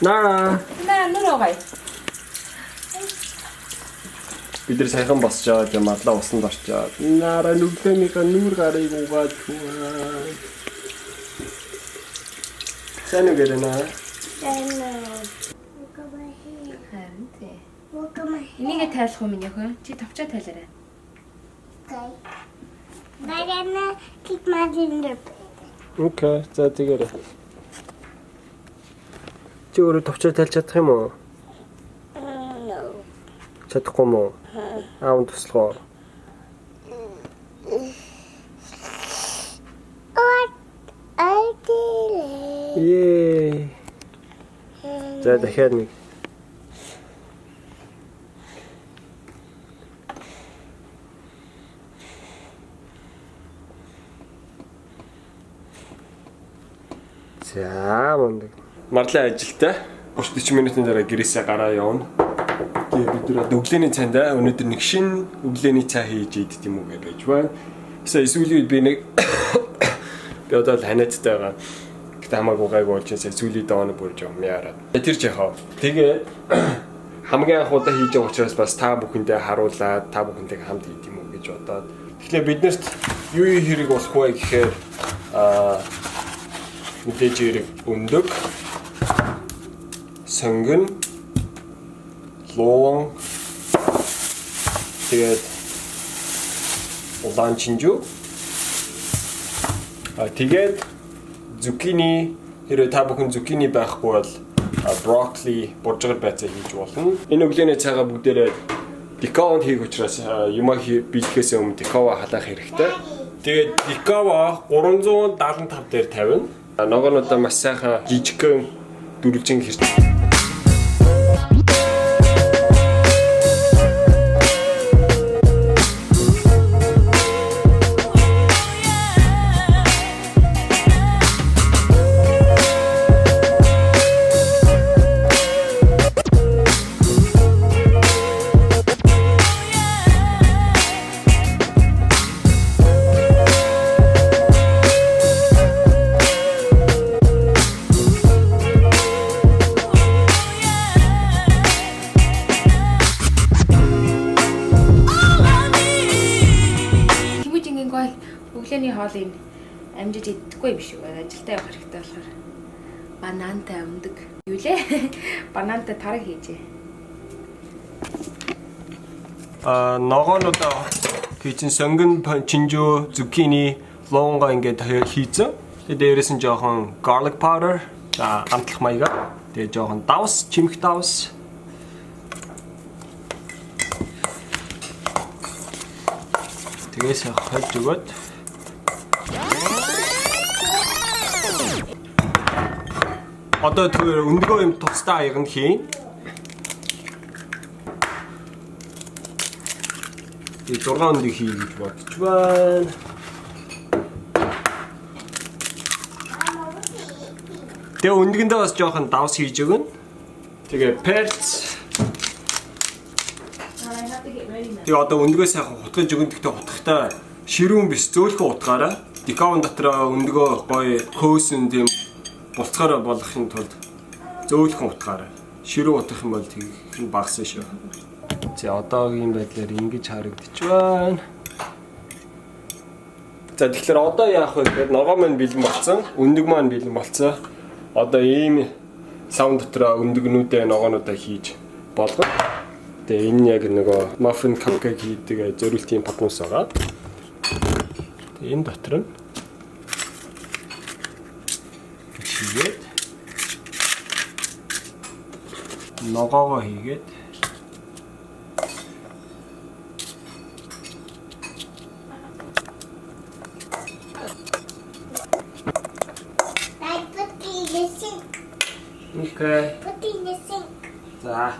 Nara. Nara нураагаа. Бид нар сайхан босч байгаа юм Марла усанд орчоод. Nara нүднийхээ нүүр гарыг угаад хөө. Сайн уу гэрэнэ? Сайн уу. Энийг тайлах юм яах вэ? Чи товчоо тайлаарай. Окей. Нарана китмадиндэр. Окей, за тэгээрэй. Чи өөрөө товчоо тайлж чадах юм уу? Чадахгүй юм уу? Аав туслах уу? Yay. За дахиад нэг. За мундаг. Марла ажилтаа 30-40 минутын дараа гэрээсээ гараа явна. Тэгээ бид нар өглөөний цайнд өнөөдөр нэг шинэ өглөөний цай хийж идэх юм уу гэж байна. Эсвэл би нэг би одоо ханиадтай байгаа. Гэтэ хамаагүй гайгүй болж байгаа. Сүүлийн дооно бүрж юм яараа. Тэр ч яхаа. Тэгээ хамгийн анх удаа хийж байгаа учраас бас та бүхэндээ харуулаад та бүхэнтэйг хамт хийх юм уу гэж бодоод. Тэгэхээр биднэрт юу хэрэг болох вэ гэхээр мэдээж хэрэг өндөг сонгон луун тэгээд улаан чинжүү тэгээд зукини хэрэг та бүхэн зукини байхгүй бол брокколи боржгор байцаа хийж болно. Энэ өглөөний цагаа бүгдээрээ декаванд хийх учраас юмаа бэлтгэхээс өмнө декава халаах хэрэгтэй. Тэгээд декава 375 дээр тавина. Ногоонуудаа маш сайхан жижигхэн дүрлжин хэрэг. Өглөөний хоолыг амжиж идэхгүй юм шиг байна. Ажилдаа явах хэрэгтэй болохоор банантай өндөг. Юу лээ? Банантай тараг хийжээ. Ногоонуудаа хийсэн сонгон чинжүү, зукини, луунга ингээд хийсэн. Тэгээд дээрээс нь жоохон garlic powder, за амтлах маяга. Тэгээд жоохон давс, чимх давс. Тэгээс хойж өгөөд одоо тэр өндгөө юм тусдаа аяг нь хийн. И 6 өндгийг хий гэж бодож байна. Тэгээ өндгөндөө бас жоохон давс хийж өгнө. Тэгээ перц. Тэгээ одоо өндгөө сайхан хутгаж өгнө. Гэхдээ хутгахтаа ширүүн биш зөөлхөн утгаараа. Декаван дотроо өндгөө гоё хөөсөн тийм булцгаараа болгохын тулд зөөлхөн утгаараа. Ширүү утгах юм бол тэгэх нь багасаа шүү. За одоогийн байдлаар ингэж харагдаж байна. За тэгэхээр одоо яах вэ гэхээр ногоо маань бэлэн болсон, өндөг маань бэлэн болсон. Одоо ийм саунд дотроо өндөгнүүдээ ногоонуудаа хийж болгоно. Тэгээ энэ яг нөгөө muffin cupcake хийдэг зөрүүлтийн поднус байгаа. Тэгээ энэ дотор нь хийгээд ногоогоо хийгээд Okay. Put in the sink. За.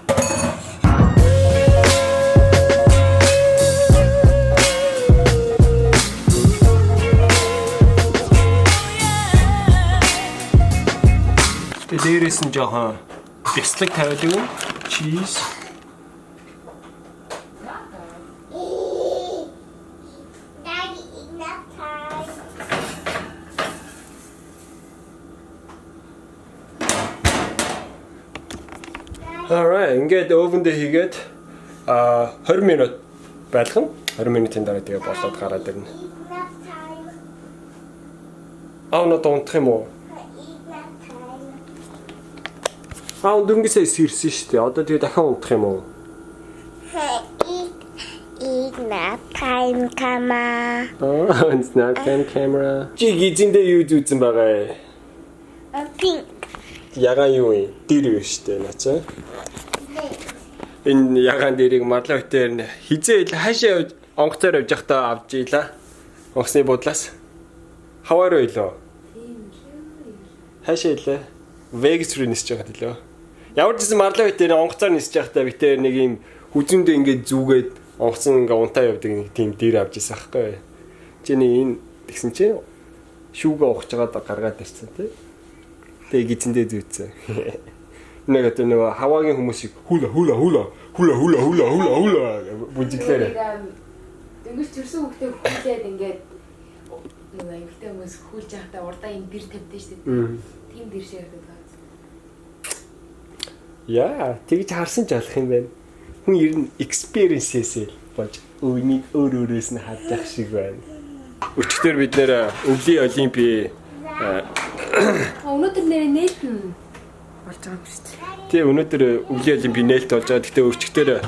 Дээрээс нь жоохон бяцлаг тавиад өгнө. Cheese. Daddy, enough time. Alright, ингээд өвөндөө хийгээд 20 минут байлгана. 20 минутын дараа тэгээ болоод гараад ирнэ. Enough time. Аунаа дунтах юм уу? Enough time. Дөнгөсөө сэрсэн шүү дээ. Одоо тэгээ дахин унтах юм уу? Enough time, camera. It's not camera. Чи гизэндээ юу зүүцэн байгаа? Pink. Ягаан юу вэ? Дэр юу шүү дээ нацаа. Энэ ягаан дэрийг Марла хөтөр хизээ хаашаа онгоцоор явж байхдаа авч ийлаа. Онгоцны буудлаас. Хаваар байлоо. Хаашаа илээ? Vegas руу нисэж байгаа төлөө. Ямар ч гэсэн Марла хөтөр онгоцоор нисэж байхдаа битээр нэг юм хүзүндээ ингээд зүгээд онгоцон ингээ унтаа явдаг нэг тийм дэр авч ирсэн аахгүй. Чиний энэ тэгсэн чинь шүүгээ ухаж байгаа гаргаад ирсэн тий. Тэгээ гизэндээ зүүцсэн. Нэг одоо нэг хаваагийн хүмүүсийг хула бүжиглээрээ. Дөнгөж төрсөн хүүхдээ хүлээд ингээд нэг аюултай хүмүүс хүлж байхдаа урдаа юм бэр тавьдээ шүү дээ. Тийм дэр шиг байдаг. Яа, тэгж харсан ч болох юм байна. Хүн ер нь experience-ээс болж өөрийг өөрөөс нь харж ах шиг байна. Өчигдөр бид нэр өвлийн олимпи Өнөөдөр нэр нээлтэн болж байгаа юм шүү дээ. тий өнөөдөр өвлийн олимпи нээлт болж байгаа. Гэхдээ өчигдөр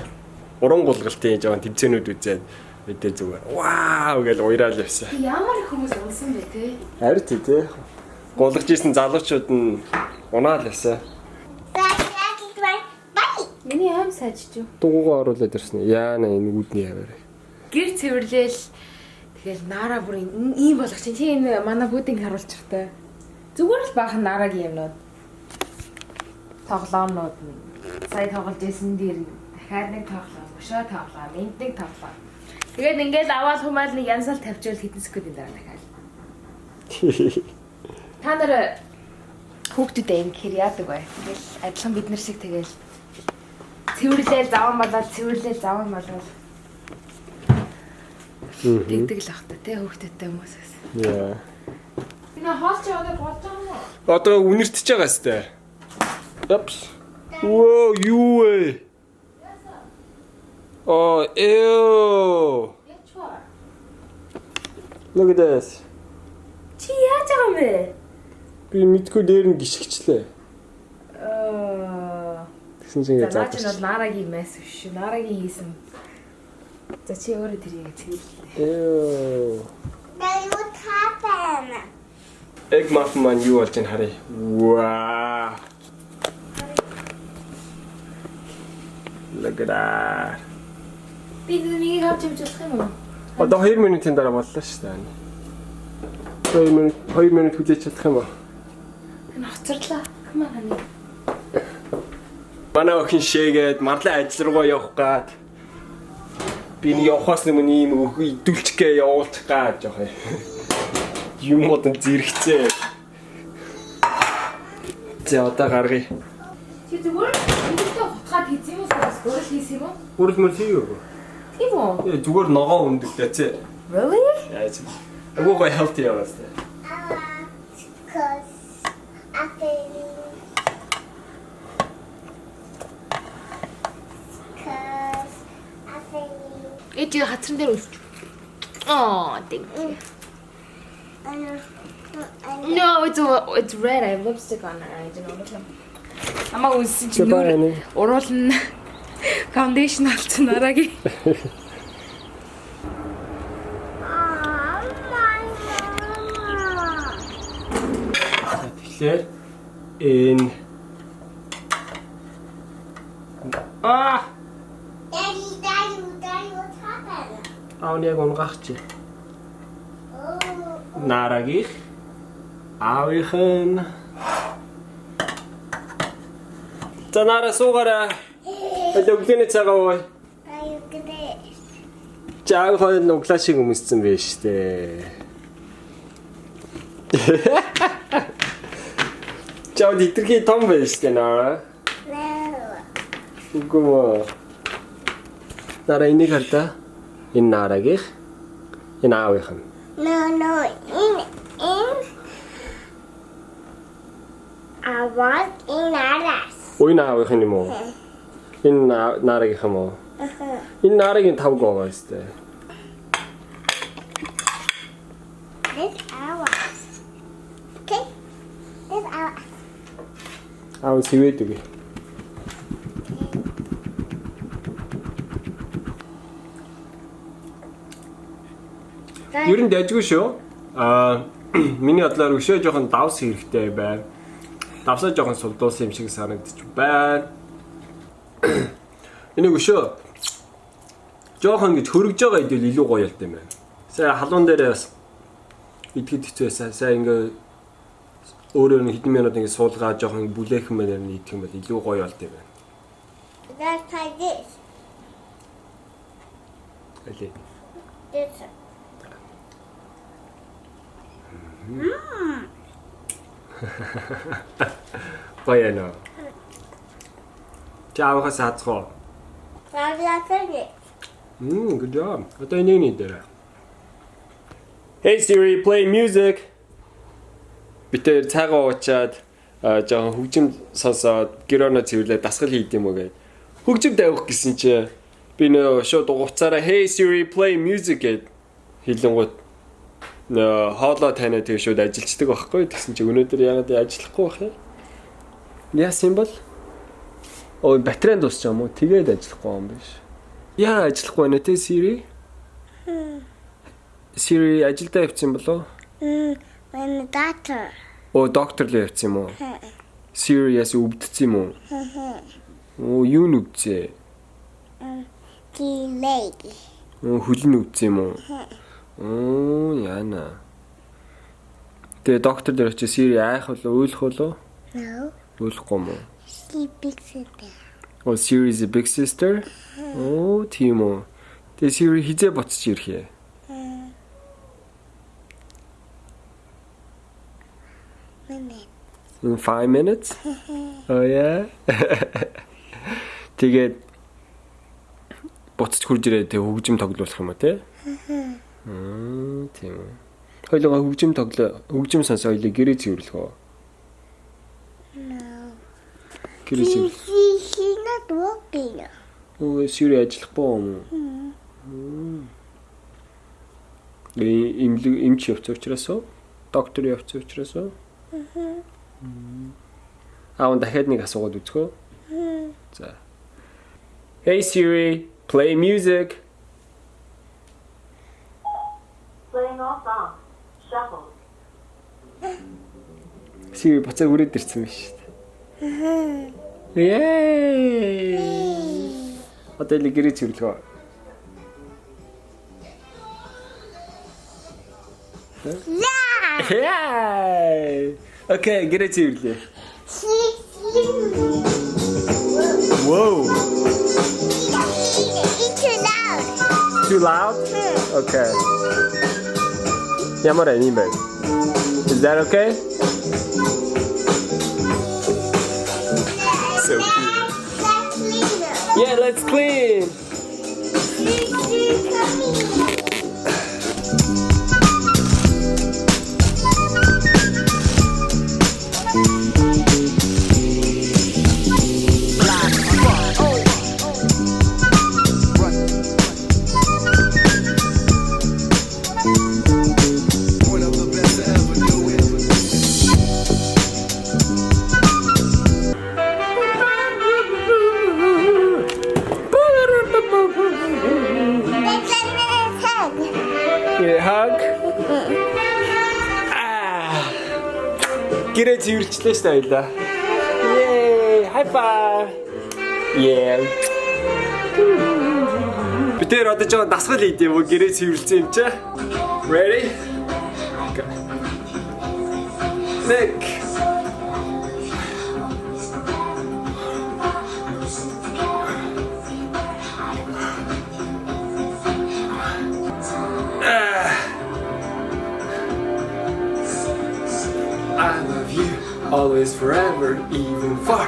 уран гулгалтын жоохон тэмцээнүүд үзээд мэдээ зүгээр. Вау гэж уйраал явсан. Ямар их хүмүүс унсан бэ те? Харин тий. Гулгаж исэн залуучууд нь унаал явсан. Миний аим сайжиж юу? Дугуугаа оруулаад ирсэн. Яана энэ үүдний яваар. Гэр цэвэрлээл тэгэл Нара бүр ийм болгоч чи энэ манай бүдинг харуулчихтай. Зүгээр л баахан Нарагийн юмнууд. Тоглоомнууд сая тоглож исэн дээр дахиад нэг тоглоом, өшөө тоглоом, энд нэг тоглоом. Тэгээд ингээд аваад humаал нэг янсаал тавьчихвал хэдэн секундын дараа дахиад. Та нар хүүхдүүдээ ингэхэр яадаг бай. Тэгэл адилхан бид нар шиг тэгэл цэвэрлээл заван болоод тэгдэг л ахта тий хүүхдүүдтэй хүмүүсээс. Яа. Энэ хоолч одоо болж байгаа юм уу? Одоо үнэртэж байгаа сте. Опс. Воо, юу вэ? Oh, ew. Look at this. Чи яаж байгаа юм бэ? Би мэдгүй дээр нь гიშгчлээ. Тэгсэн чинь За наач нь бол Нарагийн мэс биш. Нарагийн хийсэн. За чи өөрөө тэрийг цэвэрлээ. Ew. What happened? Egg muffin маань юу болж ийн харъя. Wow. Look at that. Би нэг авч явж болох юм уу? Одоо 2 минутын дараа боллоо шүү дээ. 2 минут хүлээж чадах юм уу? Энэ хоцорлоо. Come on honey. Манай охин шээгээд Марла ажил руугаа явах гад. Би нэг явахаас өмнө ийм идүүлчих гээ явуулчих гад жоох юм бодон зэрэгцээ. За одоо гаргая. Чи зүгээр энэ хотгаад хийсэн юм уу? Зүгээр хийсэн юм уу? Хүрэл мөр хийгээгүй. Тийм үү? Зүгээр ногоо өндөг дэцээ. Really? Яаж. Агуу healthy яваас таа. Because I think. Эд чи хацран дээр үлч. Thank you. No, it's red. I have lipstick on it. I don't know. Ама үлсэн чи юу уруулна. Foundation алцсан Нарагийн. Тэгэхээр энэ Daddy, what happened? Аав яг унгаач. Oh. Нарагийн аавынхан. За Нара суугаарай. Өглөөний цагаа ууй. Чаав хоёр нуглаа шиг өмссөн байж тээ. Чаав дитэрхий том байж тээ Нара. Үгүй. Нара энийг хардаа. Энэ Нарагийн. Энэ аавынхан. No. I want in Nara's. Ой наавынхан юм уу? Энэ нарагийн юм уу? Энэ нарагийн 5 гоо өстэй. This ours. Okay? This ours. Аа сивэд үгүй. Ер нь дайггүй шүү. Миний бодлоор өшөө жоохон давс хэрэгтэй байна. Давсаа жоохон сулдуулсан юм шиг санагдчих байна. Энийг өшөө жоохон ингэж хөргөж байгаа хэдүүл илүү гоё ялт юм байна. Сая халуун дээр бас идэхэд хэцүүсэн. Сая ингээ өөрөө нэг хэдэн минут ингэ суулгаа жоохон бүлээхэн мээр идэх юм бол илүү гоё болт юм байна. Let's try this. Алей. This. Гоё нөө. Чаавахаас хацгаа. Good job. Одоо энийг нэ дээр. Hey Siri, play music. Битээр цагаа уучаад жоохон хөгжим сонсоод гэрөөно цэвэрлээ дасгал хийд юм уу гээд. Хөгжим тавих гэсэн чи би нөө шууд угацаараа Hey Siri, play music гэд хэлэнгууд нөө хоолоо танаа тэг шууд ажилчдаг байхгүй. Тэгсэн чи өнөөдөр яагаад ажиллахгүй байх юм? Яасан бол? Ой, батарей дуусч юм уу? Тэгээд ажиллахгүй юм биш. Яа ажиллахгүй нэ тэ Siri? Siri ажилдаа явчихсан болов? When the doctor. Оо, доктор л явчихсан юм уу? Siri яс өвдсөн юм уу? Оо, юу нүгцээ? The leg. Оо, хөлн өвдсөн юм уу? Оо, яана. Тэгээ доктор дээр очиж Siri айх болоо, өөлөх болоо? No. Өөлөхгүй юм уу? She picks it there. Oh, Siri is a big sister? Oh, тийм үү. Тэгээ Siri хизээ буцаж ирэх ээ. In 5 minutes? Oh yeah. Тэгээд буцаж хурж ирээ тэг хөгжим тоглуулах юм уу те? Тийм үү. Хоёлоо хөгжим хөгжим сонсоо хоёлоо гэрээ цэвэрлэх үү? No. Гэрээ цэвэрлэх. She's not walking. Оо, Siri ажиллахгүй юм уу? Имч явц учраас уу? Доктор явц учраас уу? Аа, дахиад нэг асуугаад үзхөө. За. Hey Siri, play music. Playing all songs. Shuffle. Siri буцаа хүрээд ирсэн биш үү? Yay! Одоо л гэрээ цэвэрлэхөө. Yay! Okay, гэрээ цэвэрлээ. Whoa! It's too loud. Too loud? Okay. Ямар юм бэ? Is that okay? So cute. Yeah, let's clean. Hug. Гэрээ цэвэрлжлээ шүү дээ хоёлаа. Yay! High five. Yeah. Битээр одоо жоо дасгал хийд юм уу гэрээ цэвэрлсэн юм чи? Ready? Go. Nick. I love you, always, forever, even far.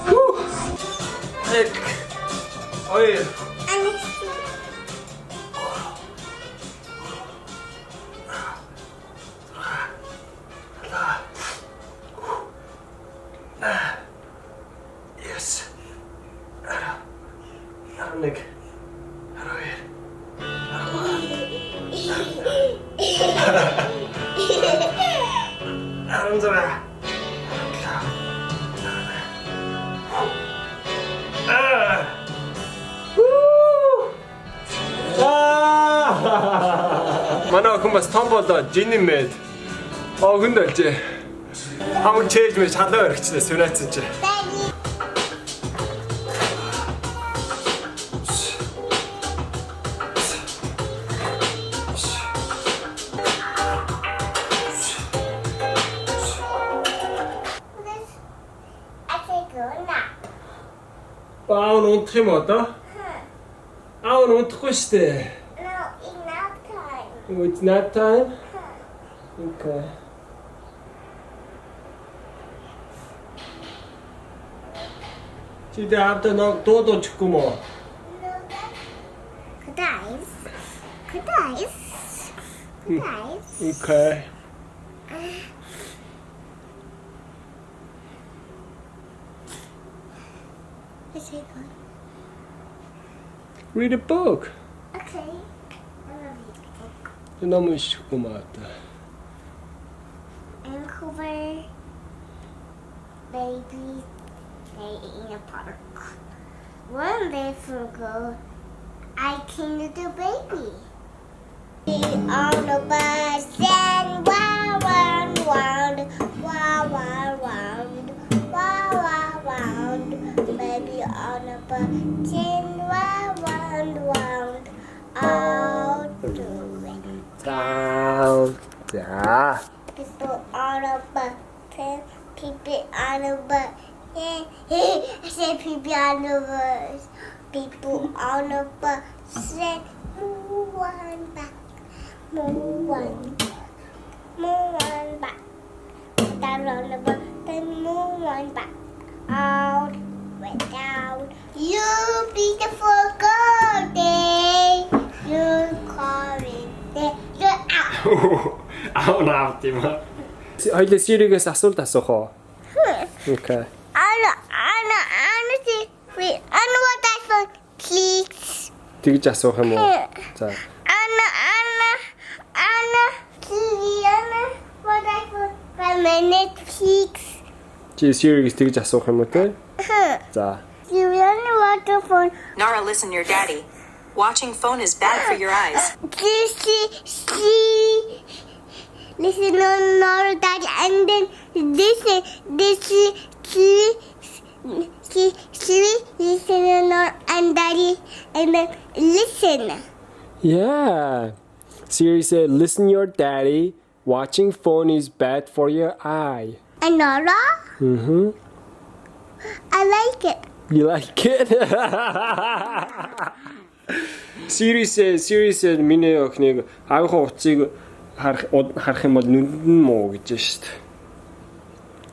Woo! Nick. Oh yeah. 11 манай охин бас том болоо жинний мэд. Огонд олжээ. Хамаг чээж мэ шалаа өргөчлөө сүнэцэн чи. Аав нь унтах юм одоо? Аав нь унтахгүй штэ. No, it's nap time. Oh, it's nap time? Okay. Чи дэвтэ нэг дуудчихгүй мó? Good eyes. Good eyes. Good eyes. Okay. Let's take one. Read a book. Okay. I love you. 너무 쉽고 맞다. Vancouver baby stay in a park. One day from ago, I came to the baby. On the bus and wow, round, round, wow, wow, round, wow, wow, round. Baby on the bus and wow, round, round, all through it. Down. 자. People on a bus, people on a bus. I said people on the bus. People on the bus said, move one back, move one back, move one back. Down on the bus, then move one back. Out, went down. You beautiful girl day. You're calling day. You're out. 아우 나왔지 마. хоёул Siri-гээс асуулт асуух уу? Okay. Anna, what I found, please. Тэгж асуух юм уу? За. Anna, what I found, 5 minutes, please. Чи Siri-гээс тэгж асуух юм уу те? За. Anna, what I found, Nara, listen, your daddy. Watching phone is bad for your eyes. listen on Nara, Daddy, and then listen on Nara and Daddy, and then listen. Yeah. Siri said, "Listen, your daddy. Watching phone is bad for your eye." And Nara? Mm-hmm. I like it. You like it? Siri said миний охиныг аавынхаа утсыг харах юм бол нүнд нь муу гэж шүү дээ.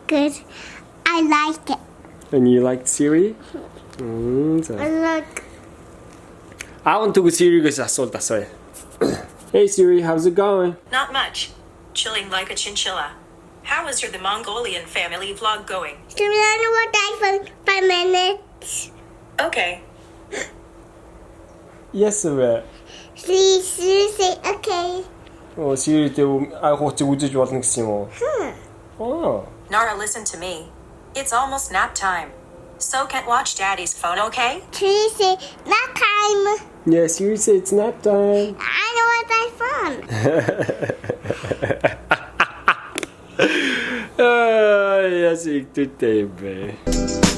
Good. I like it. And you like Siri? I like. I want to go Siri-гээс асуулт асууя. Hey Siri, how's it going? Not much. Chilling like a chinchilla. How is the Mongolian family vlog going? Anna, what I found, 5 minutes. Okay. Yes, sir. Please say okay. Siri-тэй хуцыг үзэж болно гэсэн юм уу? Oh. Nara, listen to me. It's almost nap time. So can't watch daddy's phone, okay? Please say nap time. Yeah, Siri said it's nap time. I know what I found. Yes, ik doe het even.